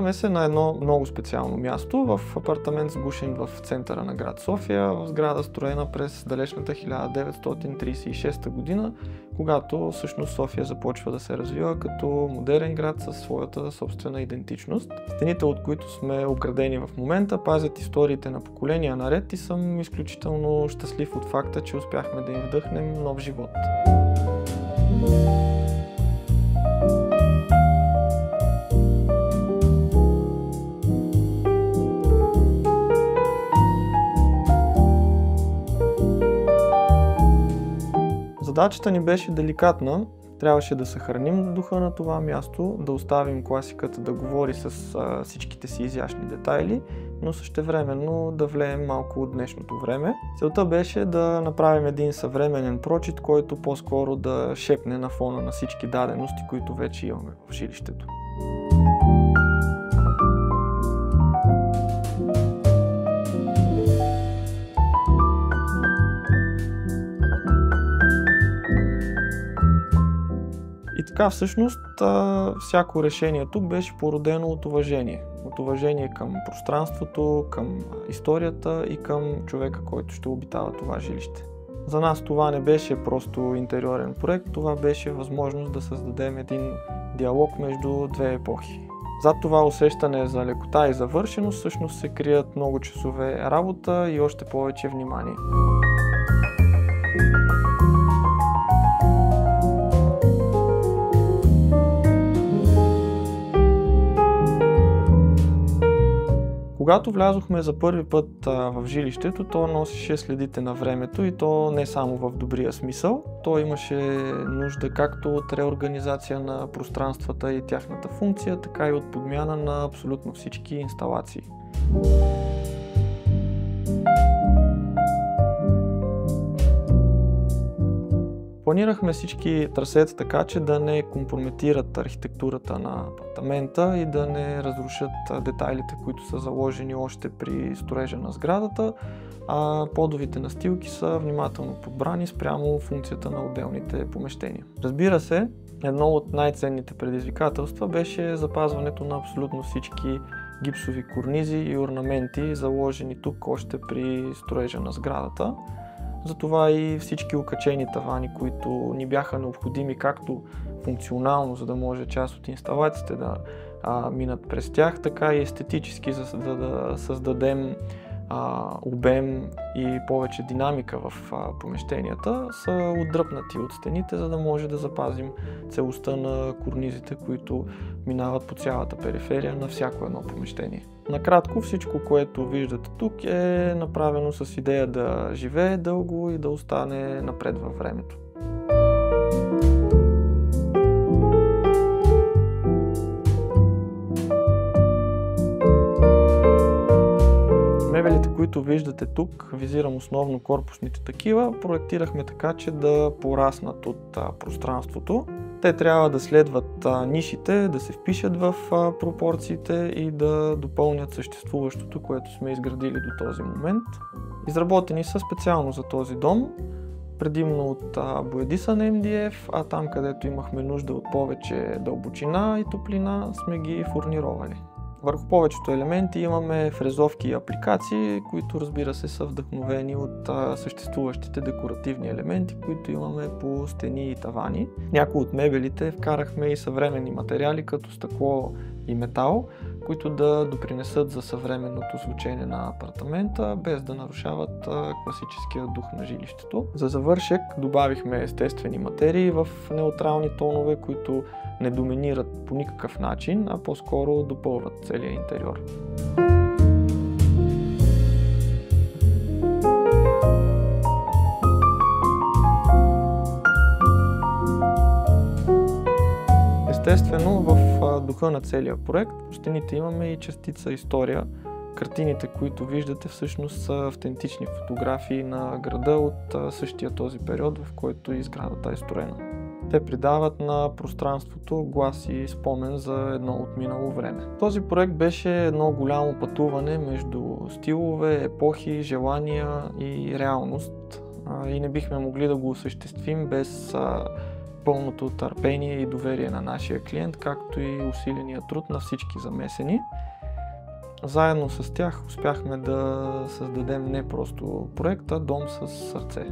Намираме се на едно много специално място, в апартамент сгушен в центъра на град София, в сграда строена през далечната 1936 година, когато всъщност София започва да се развива като модерен град със своята собствена идентичност. Стените, от които сме оградени в момента, пазят историите на поколения наред и съм изключително щастлив от факта, че успяхме да им вдъхнем нов живот. Задачата ни беше деликатна. Трябваше да съхраним духа на това място, да оставим класиката да говори с всичките си изящни детайли, но същевременно да влеем малко от днешното време. Целта беше да направим един съвременен прочит, който по-скоро да шепне на фона на всички дадености, които вече имаме в жилището. И така всъщност всяко решение тук беше породено от уважение. От уважение към пространството, към историята и към човека, който ще обитава това жилище. За нас това не беше просто интериорен проект, това беше възможност да създадем един диалог между две епохи. Зад това усещане за лекота и завършеност всъщност се крият много часове работа и още повече внимание. Когато влязохме за първи път в жилището, то носеше следите на времето и то не само в добрия смисъл. То имаше нужда както от реорганизация на пространствата и тяхната функция, така и от подмяна на абсолютно всички инсталации. Планирахме всички трасета така, че да не компрометират архитектурата на апартамента и да не разрушат детайлите, които са заложени още при строежа на сградата, а подовите настилки са внимателно подбрани спрямо функцията на отделните помещения. Разбира се, едно от най-ценните предизвикателства беше запазването на абсолютно всички гипсови корнизи и орнаменти, заложени тук още при строежа на сградата. Затова и всички окачени тавани, които ни бяха необходими както функционално, за да може част от инсталациите да минат през тях, така и естетически, за да създадем обем и повече динамика в помещенията, са отдръпнати от стените, за да може да запазим целостта на корнизите, които минават по цялата периферия на всяко едно помещение. Накратко, всичко, което виждате тук, е направено с идея да живее дълго и да остане напред във времето. Мебелите, които виждате тук, визирам основно корпусните такива, проектирахме така, че да пораснат от пространството. Те трябва да следват нишите, да се впишат в пропорциите и да допълнят съществуващото, което сме изградили до този момент. Изработени са специално за този дом, предимно от боядисан MDF, а там, където имахме нужда от повече дълбочина и топлина, сме ги фурнировали. Върху повечето елементи имаме фрезовки и апликации, които разбира се са вдъхновени от съществуващите декоративни елементи, които имаме по стени и тавани. Някои от мебелите вкарахме и съвременни материали, като стъкло и метал, които да допринесат за съвременното звучене на апартамента, без да нарушават класическия дух на жилището. За завършек добавихме естествени материи в неутрални тонове, които не доминират по никакъв начин, а по-скоро допълват целия интериор. Естествено, в духа на целия проект по стените имаме и частица история. Картините, които виждате, всъщност са автентични фотографии на града от същия този период, в който и сградата е строена. Те придават на пространството глас и спомен за едно отминало време. Този проект беше едно голямо пътуване между стилове, епохи, желания и реалност. И не бихме могли да го осъществим без пълното търпение и доверие на нашия клиент, както и усиления труд на всички замесени. Заедно с тях успяхме да създадем не просто проект, а дом с сърце.